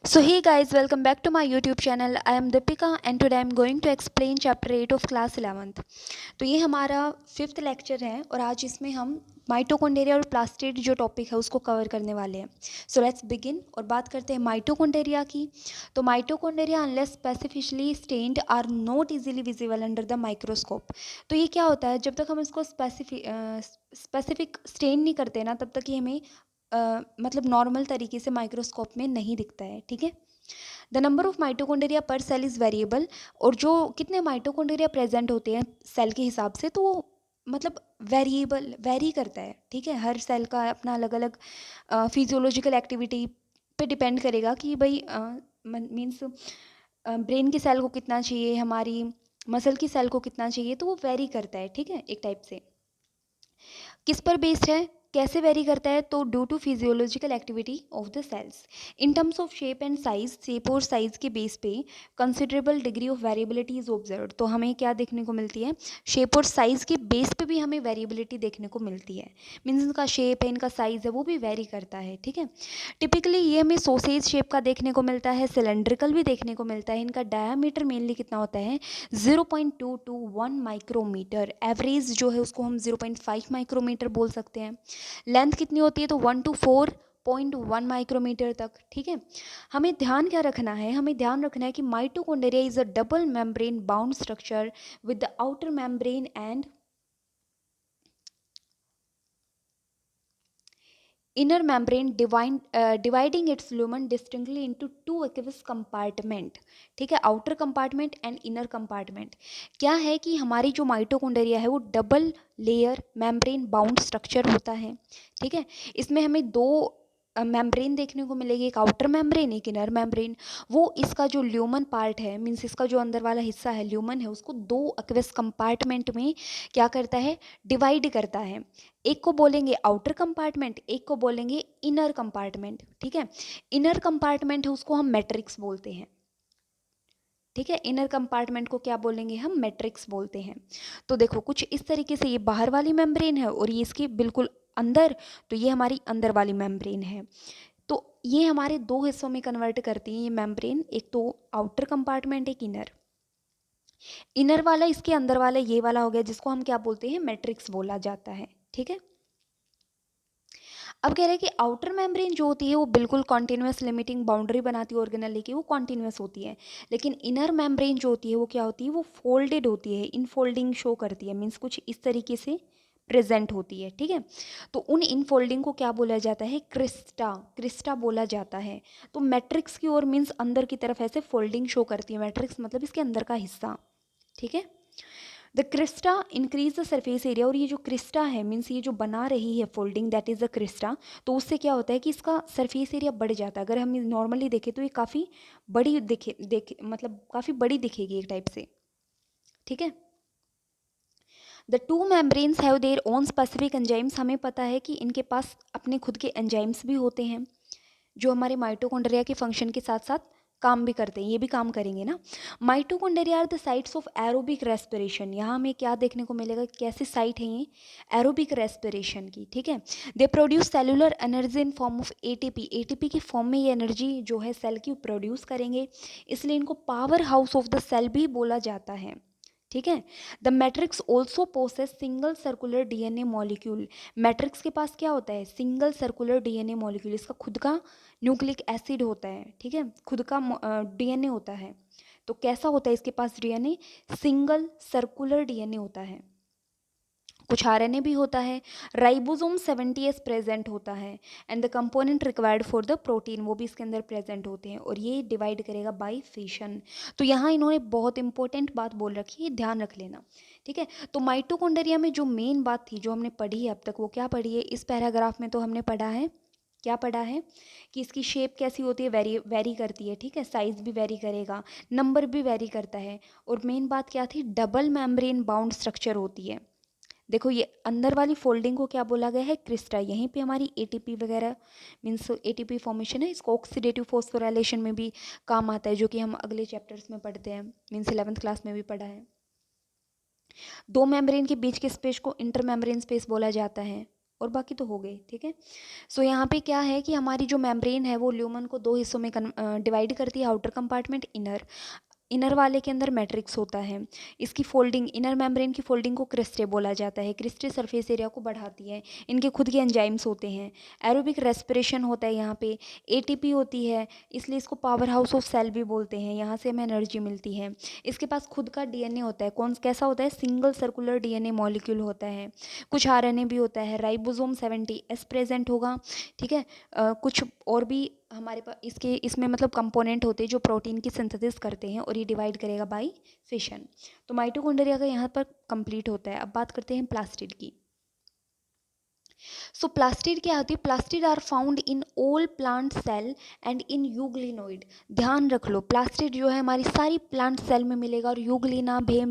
So hey guys, welcome back to my YouTube channel. I am Deepika and today I am going to explain chapter 8 of class 11th. तो ये हमारा 5th lecture है और आज इसमें हम mitochondria और प्लास्टिड जो टॉपिक है उसको कवर करने वाले हैं. सो लेट्स बिगिन और बात करते हैं माइटोकॉन्ड्रिया की. तो mitochondria unless specifically stained are not easily visible under the microscope. तो ये क्या होता है, जब तक हम इसको स्पेसिफिक स्टेन नहीं करते ना तब तक ये हमें मतलब नॉर्मल तरीके से माइक्रोस्कोप में नहीं दिखता है. ठीक है. द नंबर ऑफ माइटोकॉन्ड्रिया पर सेल इज़ वेरिएबल. और जो कितने माइटोकॉन्ड्रिया प्रेजेंट होते हैं सेल के हिसाब से, तो मतलब वेरिएबल वेरी करता है. ठीक है. हर सेल का अपना अलग अलग फिजियोलॉजिकल एक्टिविटी पे डिपेंड करेगा कि भाई मीन्स ब्रेन की सेल को कितना चाहिए, हमारी मसल की सेल को कितना चाहिए, तो वो वेरी करता है. ठीक है. एक टाइप से किस पर बेस्ड है, कैसे वेरी करता है, तो due to physiological activity of the cells. In terms of shape and size, shape और साइज के बेस पे considerable degree of variability is observe. तो हमें क्या देखने को मिलती है, शेप और साइज के बेस पे भी हमें वेरिएबिलिटी देखने को मिलती है. मीन्स इनका शेप है, इनका साइज है, वो भी वेरी करता है. ठीक है. टिपिकली ये हमें सोसेज शेप का देखने को मिलता है, सिलेंड्रिकल भी देखने को मिलता है. इनका डायामीटर मेनली कितना होता है, 0.2 to 1 माइक्रोमीटर. एवरेज जो है उसको हम 0.5 माइक्रोमीटर बोल सकते हैं. लेंथ कितनी होती है, तो 1 to 4.1 माइक्रोमीटर तक. ठीक है. हमें ध्यान क्या रखना है, हमें ध्यान रखना है कि mitochondria is a double membrane bound structure with the outer membrane and inner membrane dividing its lumen distinctly into two aqueous compartment. ठीक है. Outer compartment and inner compartment. क्या है कि हमारी जो माइटोकॉन्ड्रिया है वो double layer membrane bound structure होता है. ठीक है. इसमें हमें दो मेम्ब्रेन देखने को मिलेगी, एक आउटर मेम्ब्रेन एक इनर मेम्ब्रेन. वो इसका जो ल्यूमन पार्ट है, मीन्स इसका जो अंदर वाला हिस्सा है ल्यूमन है, उसको दो एक्वेस कंपार्टमेंट में क्या करता है, डिवाइड करता है. एक को बोलेंगे आउटर कंपार्टमेंट, एक को बोलेंगे इनर कंपार्टमेंट. ठीक है. इनर कंपार्टमेंट है उसको हम मैट्रिक्स बोलते हैं. ठीक है. इनर कंपार्टमेंट को क्या बोलेंगे हम, मैट्रिक्स बोलते हैं. तो देखो कुछ इस तरीके से ये बाहर वाली मेम्ब्रेन है और ये इसकी बिल्कुल अंदर, तो ये हमारी अंदर वाली मेम्ब्रेन है. तो ये हमारे दो हिस्सों में कन्वर्ट करती है ये मेम्ब्रेन, एक तो आउटर कंपार्टमेंट एक इनर. इनर वाला इसके अंदर वाला ये वाला हो गया जिसको हम क्या बोलते हैं, मैट्रिक्स बोला जाता है. ठीक है. अब कह रहे हैं कि आउटर मेम्ब्रेन जो होती है वो बिल्कुल कॉन्टिन्यूस लिमिटिंग बाउंड्री बनाती है ऑर्गेनेल की, वो कॉन्टिन्यूस होती है. लेकिन इनर मेम्ब्रेन जो होती है वो क्या होती है, वो फोल्डेड होती है, इनफोल्डिंग शो करती है. मीन्स कुछ इस तरीके से प्रेजेंट होती है. ठीक है. तो उन इनफोल्डिंग को क्या बोला जाता है, क्रिस्टा. क्रिस्टा बोला जाता है. तो मैट्रिक्स की ओर मीन्स अंदर की तरफ ऐसे फोल्डिंग शो करती है. मैट्रिक्स मतलब इसके अंदर का हिस्सा. ठीक है. The Crysta increase the surface area. और ये जो क्रिस्टा है मीन्स ये जो बना रही है folding, that is the Crysta. तो उससे क्या होता है कि इसका सरफेस एरिया बढ़ जाता है. अगर हम नॉर्मली देखें तो ये काफ़ी बड़ी दिखे मतलब काफ़ी बड़ी दिखेगी एक टाइप से. ठीक है. The two membranes have their own specific enzymes. हमें पता है कि इनके पास अपने खुद के एंजाइम्स भी होते हैं जो हमारे माइटोकॉन्ड्रिया के फंक्शन के साथ साथ काम भी करते हैं. ये भी काम करेंगे ना. Mitochondria are the sites of aerobic respiration. यहाँ हमें क्या देखने को मिलेगा, कैसी साइट है ये, एरोबिक रेस्पिरेशन की. ठीक है. They produce cellular energy in form of ATP. ATP की फॉर्म में ये एनर्जी जो है सेल की प्रोड्यूस करेंगे, इसलिए इनको power house of the cell भी बोला जाता है. ठीक है. The matrix also possess single circular DNA molecule. Matrix के पास क्या होता है, सिंगल सर्कुलर डीएनए मॉलिक्यूल. इसका खुद का न्यूक्लिक एसिड होता है. ठीक है. खुद का डीएनए होता है. तो कैसा होता है इसके पास डीएनए, सिंगल सर्कुलर डीएनए होता है. कुछ आरएनए भी होता है. राइबोसोम 70s प्रेजेंट होता है. And the component required for the protein वो भी इसके अंदर प्रेजेंट होते हैं. और ये डिवाइड करेगा बाय फिशन. तो यहाँ इन्होंने बहुत इंपॉर्टेंट बात बोल रखी है, ध्यान रख लेना. ठीक है. तो माइटोकॉन्ड्रिया में जो मेन बात थी जो हमने पढ़ी है अब तक, वो क्या पढ़ी है, इस पैराग्राफ में तो हमने पढ़ा है, क्या पढ़ा है कि इसकी शेप कैसी होती है, वेरी करती है. ठीक है. साइज भी वेरी करेगा, नंबर भी वेरी करता है. और मेन बात क्या थी, डबल मेम्ब्रेन बाउंड स्ट्रक्चर होती है. देखो ये अंदर वाली फोल्डिंग को क्या बोला गया है, क्रिस्टा. यहीं पे हमारी एटीपी वगैरह मीन्स एटीपी फॉर्मेशन है, इसको ऑक्सीडेटिव फॉस्फोराइलेशन में भी काम आता है, जो कि हम अगले चैप्टर्स में पढ़ते हैं. मीन्स 11th क्लास में भी पढ़ा है. दो मेम्ब्रेन के बीच के स्पेस को इंटर मेम्ब्रेन स्पेस बोला जाता है. और बाकी तो हो गए, ठीक है। सो यहाँ पे क्या है कि हमारी जो मेम्ब्रेन है वो ल्यूमन को दो हिस्सों में डिवाइड करती है, आउटर कंपार्टमेंट, इनर। इनर वाले के अंदर मैट्रिक्स होता है। इसकी फोल्डिंग, इनर मेम्ब्रेन की फोल्डिंग को क्रिस्टे बोला जाता है। क्रिस्टे सरफेस एरिया को बढ़ाती है। इनके खुद के एंजाइम्स होते हैं। एरोबिक रेस्पिरेशन होता है यहाँ पे। एटीपी होती है, इसलिए इसको पावर हाउस ऑफ सेल भी बोलते हैं, यहाँ से हमें एनर्जी मिलती है। इसके पास खुद का डीएनए होता है। कौन कैसा होता है? सिंगल सर्कुलर डीएनए मॉलिक्यूल होता है। कुछ आरएनए भी होता है। राइबोसोम 70S प्रेजेंट होगा, ठीक है। कुछ और भी हमारे पास इसके इसमें मतलब कंपोनेंट होते हैं जो प्रोटीन की सिंथेसिस करते हैं, और ये डिवाइड करेगा बाय फिशन। तो माइटोकॉन्ड्रिया का यहाँ पर कंप्लीट होता है। अब बात करते हैं प्लास्टिड की। सो प्लास्टिड क्या होती है? Plastid are found in all plant cell and in euglenoid. ध्यान रख लो, प्लास्टिड जो है हमारी सारी प्लांट सेल में मिलेगा, और यूग्लिना भी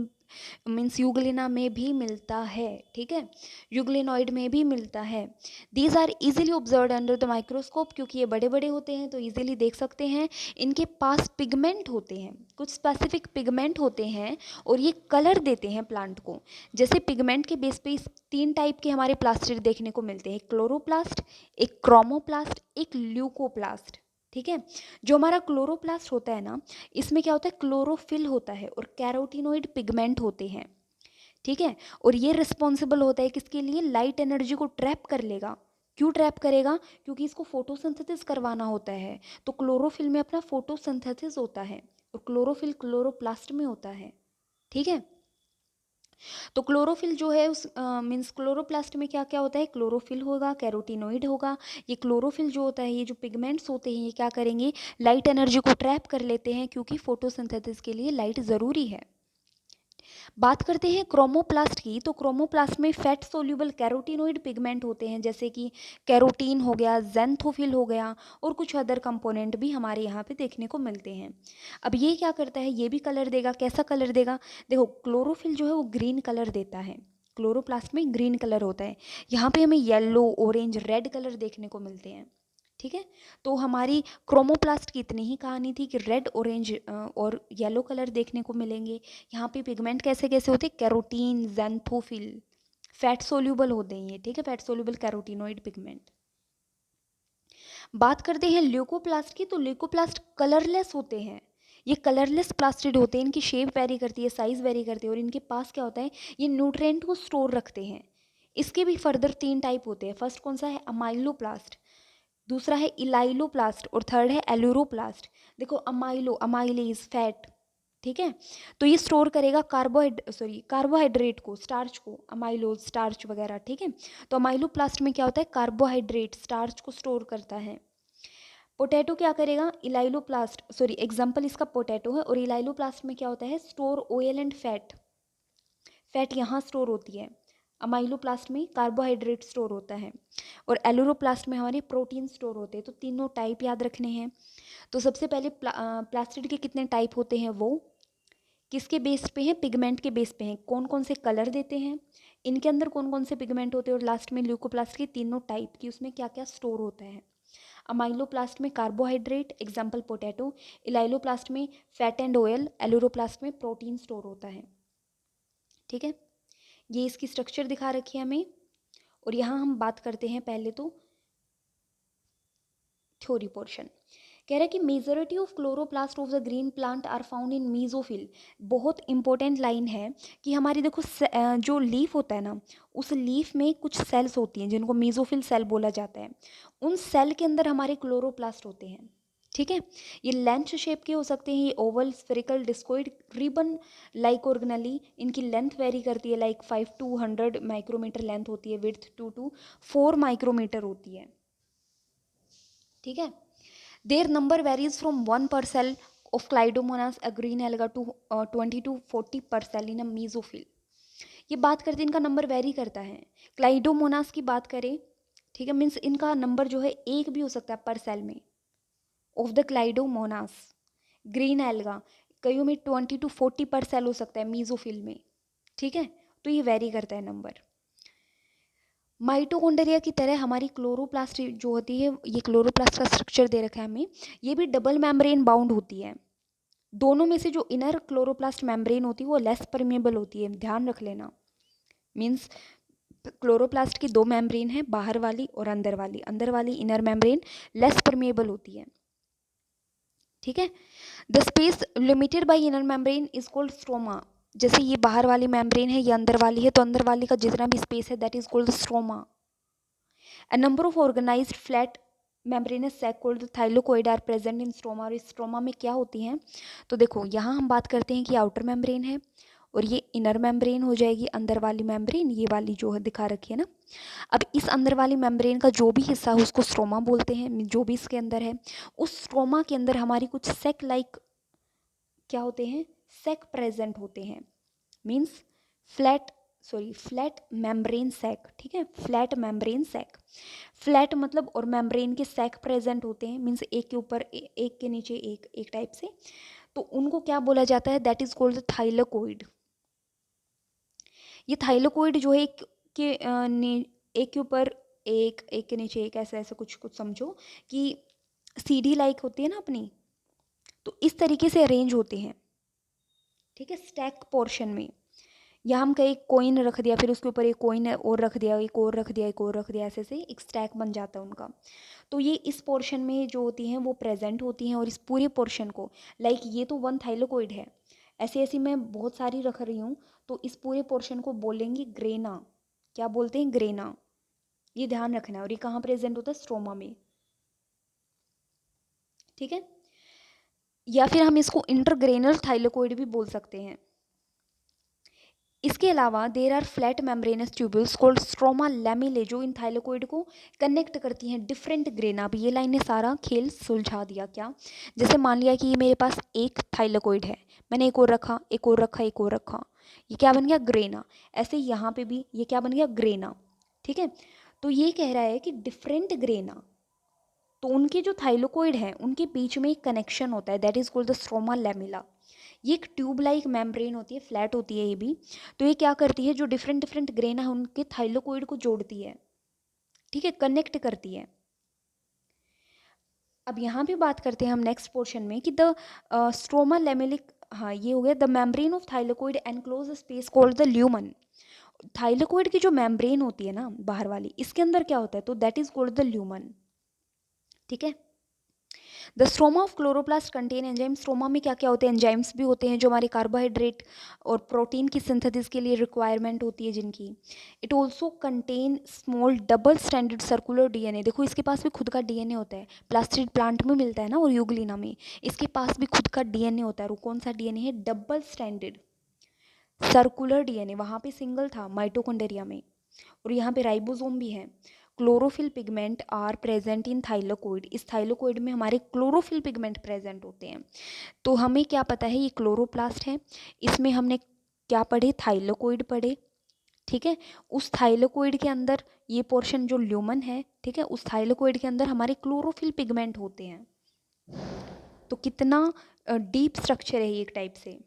मीन्स यूग्लिना में भी मिलता है, ठीक है। यूग्लिनोइड में भी मिलता है। These are easily observe under the microscope, क्योंकि ये बड़े बड़े होते हैं तो इजीली देख सकते हैं। इनके पास पिगमेंट होते हैं, कुछ स्पेसिफिक पिगमेंट होते हैं, और ये कलर देते हैं प्लांट को। जैसे पिगमेंट के बेस पे इस 3 टाइप के हमारे प्लास्टिड देखने को मिलते हैं, एक क्लोरोप्लास्ट, एक क्रोमोप्लास्ट, एक ल्यूकोप्लास्ट, ठीक है। जो हमारा क्लोरोप्लास्ट होता है ना, इसमें क्या होता है? क्लोरोफिल होता है और कैरोटीनोइड पिगमेंट होते हैं, ठीक है। और ये रिस्पॉन्सिबल होता है किसके लिए? लाइट एनर्जी को ट्रैप कर लेगा। क्यों ट्रैप करेगा? क्योंकि इसको फोटोसिंथेसिस करवाना होता है। तो क्लोरोफिल में अपना फोटोसिंथेसिस होता है, और क्लोरोफिल क्लोरोप्लास्ट में होता है, ठीक है। तो क्लोरोफिल जो है उस मीन्स क्लोरोप्लास्ट में क्या क्या होता है? क्लोरोफिल होगा, कैरोटीनोइड होगा। ये क्लोरोफिल जो होता है, ये जो पिगमेंट्स होते हैं, ये क्या करेंगे? लाइट एनर्जी को ट्रैप कर लेते हैं, क्योंकि फोटोसिंथेसिस के लिए लाइट ज़रूरी है। बात करते हैं क्रोमोप्लास्ट की। तो क्रोमोप्लास्ट में फैट सोल्यूबल कैरोटीनोइड पिगमेंट होते हैं, जैसे कि कैरोटीन हो गया, ज़ैंथोफिल हो गया, और कुछ अदर कंपोनेंट भी हमारे यहाँ पे देखने को मिलते हैं। अब ये क्या करता है? ये भी कलर देगा। कैसा कलर देगा? देखो, क्लोरोफिल जो है वो ग्रीन कलर देता है। क्लोरोप्लास्ट में ग्रीन कलर होता है। यहाँ पे हमें येलो, ऑरेंज, रेड कलर देखने को मिलते हैं, ठीक है। तो हमारी क्रोमोप्लास्ट की इतनी ही कहानी थी कि रेड, ऑरेंज और येलो कलर देखने को मिलेंगे। यहाँ पे पिगमेंट कैसे कैसे होते हैं? कैरोटीन, ज़ैंथोफिल, फैट सोल्यूबल होते हैं ये, ठीक है। Fat soluble carotenoid pigment. बात करते हैं ल्यूकोप्लास्ट की। तो ल्यूकोप्लास्ट कलरलेस होते हैं। ये कलरलेस प्लास्टिड होते हैं। इनकी शेप वेरी करती है, साइज वेरी करती है, और इनके पास क्या होता है? ये न्यूट्रिएंट को स्टोर रखते हैं। इसके भी फर्दर 3 टाइप होते हैं। फर्स्ट कौन सा है? अमाइलोप्लास्ट, दूसरा है इलाइलोप्लास्ट, और थर्ड है एलुरोप्लास्ट। देखो, अमाइलो, अमाइलेज फैट, ठीक है। तो ये स्टोर करेगा कार्बोहाइड्रेट को, स्टार्च को, अमाइलोज स्टार्च वगैरह, ठीक है। तो अमाइलोप्लास्ट में क्या होता है? कार्बोहाइड्रेट, स्टार्च को स्टोर करता है। पोटैटो क्या करेगा? एग्जाम्पल इसका पोटैटो है, और इलाइलोप्लास्ट में क्या होता है? Store oil and fat. Fat यहाँ स्टोर होती है। अमाइलोप्लास्ट में कार्बोहाइड्रेट स्टोर होता है, और एलुरोप्लास्ट में हमारे प्रोटीन स्टोर होते हैं। तो तीनों टाइप याद रखने हैं। तो सबसे पहले प्लास्टिड के कितने टाइप होते हैं? वो किसके बेस पे हैं? पिगमेंट के बेस पे हैं। कौन कौन से कलर देते हैं, इनके अंदर कौन कौन से पिगमेंट होते हैं, और लास्ट में ल्यूकोप्लास्ट की तीनों टाइप की उसमें क्या क्या स्टोर होता है। अमाइलोप्लास्ट में कार्बोहाइड्रेट, एग्जाम्पल पोटैटो। इलाइलोप्लास्ट में फैट एंड ऑयल। एलुरोप्लास्ट में प्रोटीन स्टोर होता है, ठीक है। ये इसकी स्ट्रक्चर दिखा रखी है हमें। और यहाँ हम बात करते हैं पहले तो थ्योरी पोर्शन। कह रहा है कि majority of chloroplast of the green plant are found in mesophyll. बहुत इंपॉर्टेंट लाइन है कि हमारी देखो जो लीफ होता है ना, उस लीफ में कुछ सेल्स होती हैं जिनको मीजोफिल सेल बोला जाता है। उन सेल के अंदर हमारे क्लोरोप्लास्ट होते हैं, ठीक है। ये लेंथ शेप के हो सकते हैं, ये Oval, spherical, discoid, ribbon like organelle. इनकी लेंथ वेरी करती है, लाइक 5 to 100 माइक्रोमीटर लेंथ होती है, विड्थ 2 to 4 माइक्रोमीटर होती है, ठीक है। Their number varies from 1 per cell of Chlamydomonas a green alga to 20 to 40 per cell in a mesophil। ये बात करते हैं, इनका नंबर वेरी करता है। क्लाइडोमोनास की बात करें, ठीक है, मीन्स इनका नंबर जो है एक भी हो सकता है पर सेल में। ऑफ द क्लाइडोमोनास ग्रीन एल्गा कईयों में 20 to 40 पर सेल हो सकता है मीजोफिल में, ठीक है। तो ये वेरी करता है नंबर। माइटोकॉन्ड्रिया की तरह हमारी क्लोरोप्लास्ट जो होती है, ये क्लोरोप्लास्ट का स्ट्रक्चर दे रखा है हमें, ये भी डबल मेम्ब्रेन बाउंड होती है। दोनों में से जो इनर क्लोरोप्लास्ट मेम्ब्रेन होती है वो लेस परमेबल होती है, ध्यान रख लेना। मीन्स क्लोरोप्लास्ट की दो मेम्ब्रेन है, बाहर वाली और अंदर वाली। अंदर वाली इनर मेम्ब्रेन लेस परमेबल होती है, ठीक है। The space limited by inner membrane is called stroma. जैसे ये बाहर वाली मेम्ब्रेन है, ये अंदर वाली है, तो अंदर वाली का जितना भी स्पेस है that is called stroma. A number of organized flat membranous sac called the thylakoid are present in stroma। और स्ट्रोमा में क्या होती हैं, तो देखो यहाँ हम बात करते हैं कि आउटर मेम्ब्रेन है और ये इनर मेम्ब्रेन हो जाएगी, अंदर वाली मेम्ब्रेन ये वाली जो है दिखा रखी है ना। अब इस अंदर वाली मेम्ब्रेन का जो भी हिस्सा है उसको स्ट्रोमा बोलते हैं, जो भी इसके अंदर है। उस स्ट्रोमा के अंदर हमारी कुछ सेक लाइक क्या होते हैं, सेक प्रेजेंट होते हैं, मीन्स फ्लैट मेम्ब्रेन सैक, ठीक है, फ्लैट मेम्ब्रेन सैक। फ्लैट मतलब और मेम्ब्रेन के सैक प्रेजेंट होते हैं, मीन्स एक के ऊपर एक के नीचे एक टाइप से, तो उनको क्या बोला जाता है, दैट इज कॉल्ड थाइलेकोइड। ये थाइलेकोइड जो है एक के ऊपर एक के नीचे एक, ऐसे ऐसे कुछ कुछ समझो कि सीढ़ी लाइक होती है ना अपनी, तो इस तरीके से अरेंज होते हैं, ठीक है, स्टैक पोर्शन में। या हम कहीं कोइन रख दिया, फिर उसके ऊपर एक कोइन और रख दिया, एक और रख दिया, एक और रख दिया, ऐसे से एक स्टैक बन जाता है उनका। तो ये इस पोर्शन में जो होती हैं वो प्रेजेंट होती हैं, और इस पूरे पोर्शन को लाइक ये तो वन थाइलोकोइड है, ऐसे ऐसे मैं बहुत सारी रख रही हूँ, तो इस पूरे पोर्शन को बोलेंगे ग्रेना। क्या बोलते हैं, ग्रेना। ये ध्यान रखना है, और ये कहाँ प्रेजेंट होता है, स्ट्रोमा में, ठीक है। या फिर हम इसको इंटरग्रेनल थाइलोकोइड भी बोल सकते हैं। इसके अलावा there are flat membranous tubules called stroma lamellae, जो इन थाइलोकोइड को कनेक्ट करती हैं डिफरेंट ग्रेना। अब ये लाइन ने सारा खेल सुलझा दिया। क्या, जैसे मान लिया कि ये मेरे पास एक थाइलोकोइड है, मैंने एक और रखा, एक और रखा, एक और रखा, ये क्या बन गया, ग्रेना। ऐसे यहाँ पे भी ये क्या बन गया, ग्रेना, ठीक है। तो ये कह रहा है कि डिफरेंट ग्रेना, तो उनके जो थाइलोकोइड हैं उनके बीच में एक कनेक्शन होता है, that is called the stroma lamella. ये एक ट्यूब लाइक मेम्ब्रेन होती है, फ्लैट होती है ये भी। तो ये क्या करती है, जो डिफरेंट डिफरेंट ग्रेन है उनके थाइलोकोइड को जोड़ती है, ठीक है, कनेक्ट करती है। अब यहाँ भी बात करते हैं हम नेक्स्ट पोर्शन में कि द स्ट्रोमा लेमिलिक, हाँ ये हो गया, the membrane of thylakoid enclose space called the lumen. Thylakoid की जो मेम्ब्रेन होती है ना बाहर वाली, इसके अंदर क्या होता है, तो that is called the lumen, ठीक है। The stroma of chloroplast contain enzyme. Stroma में क्या क्या होते हैं, एंजाइम्स भी होते हैं जो हमारे कार्बोहाइड्रेट और प्रोटीन की सिंथेसिस के लिए रिक्वायरमेंट होती है जिनकी। It also contain small double standard circular DNA. देखो इसके पास भी खुद का डीएनए होता है, प्लास्टिड प्लांट में मिलता है ना, और यूग्लिना में इसके पास भी खुद का डीएनए होता है। और कौन सा डीएनए है, डबल स्टैंडर्ड सर्कुलर डीएनए। वहाँ पे सिंगल था माइटोकॉन्ड्रिया में, और यहाँ पे राइबोसोम भी है। Chlorophyll pigment are present in thylakoid. इस थाइलोकोइड में हमारे क्लोरोफिल पिगमेंट प्रेजेंट होते हैं। तो हमें क्या पता है, ये क्लोरोप्लास्ट है, इसमें हमने क्या पढ़े, थाइलोकोइड पढ़े, ठीक है। उस थाइलोकोइड के अंदर ये पोर्शन जो ल्यूमन है, ठीक है, उस थाइलोकोइड के अंदर हमारे क्लोरोफिल पिगमेंट होते हैं। तो कितना डीप स्ट्रक्चर है ये एक टाइप से।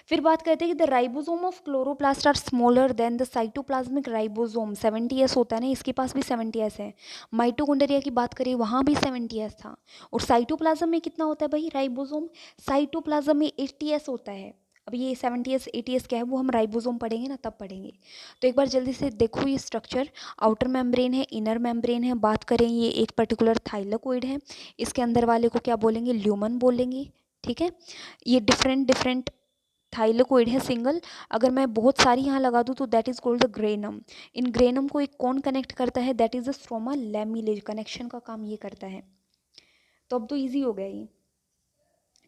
फिर बात करते हैं कि the ribosome of chloroplast are smaller than the cytoplasmic ribosome. 70s होता है ना, इसके पास भी 70s है। माइटोकॉन्ड्रिया की बात करें वहाँ भी 70s था। और साइटोप्लाज्म में कितना होता है भाई, राइबोसोम, साइटोप्लाज्म में 80s होता है। अब ये 70s 80s क्या है वो हम राइबोसोम पढ़ेंगे ना, तब पढ़ेंगे। तो एक बार जल्दी से देखो ये स्ट्रक्चर, आउटर मेम्ब्रेन है, इनर मेम्ब्रेन है, बात करें ये एक पर्टिकुलर थाइलोकोइड है, इसके अंदर वाले को क्या बोलेंगे, ल्यूमन बोलेंगे, ठीक है। ये डिफरेंट डिफरेंट थाइलोकोइड है सिंगल। अगर मैं बहुत सारी यहाँ लगा दूँ तो that is called the granum. इन ग्रेनम को एक कौन कनेक्ट करता है, that is the stroma lamellae, connection का काम ये करता है। तो अब तो इजी हो गया ये,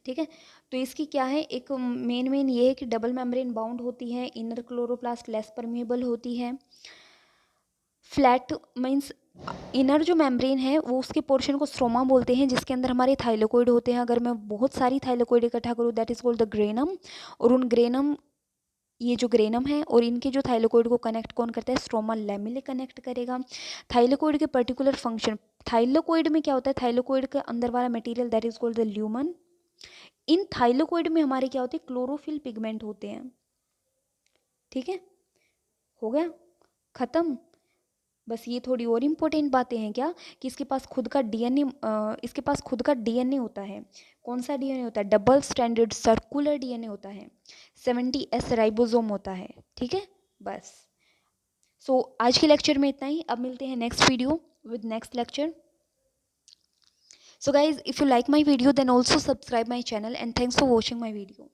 ठीक है। तो इसकी क्या है, एक मेन ये है कि डबल मेम्ब्रेन बाउंड होती है, इनर क्लोरोप्लास्ट लेस परमेबल होती है। फ्लैट मीन्स इनर जो मेम्ब्रेन है वो उसके पोर्शन को स्ट्रोमा बोलते हैं, जिसके अंदर हमारे थाइलोकोइड होते हैं। अगर मैं बहुत सारी थाइलोकोइड इकट्ठा करूँ that is called the granum. और उन ग्रेनम, ये जो ग्रेनम है और इनके जो थाइलोकोइड को कनेक्ट कौन करता है, स्ट्रोमा लैमिले कनेक्ट करेगा। थाइलोकोइड के पर्टिकुलर फंक्शन, थाइलोकोइड में क्या होता है, थाइलोकोइड के अंदर वाला material that is called the lumen. इन थाइलोकोइड में हमारे क्या होते हैं, क्लोरोफिल पिगमेंट होते हैं, ठीक है। हो गया खत्म। बस ये थोड़ी और इम्पोर्टेंट बातें हैं क्या, कि इसके पास खुद का डीएनए, इसके पास खुद का डीएनए होता है। कौन सा डीएनए होता है, डबल स्टैंडर्ड सर्कुलर डीएनए होता है। 70s राइबोसोम होता है, ठीक है। बस। सो आज के लेक्चर में इतना ही। अब मिलते हैं next video with next lecture. So guys, if you like my video then also subscribe my channel and thanks for watching my video.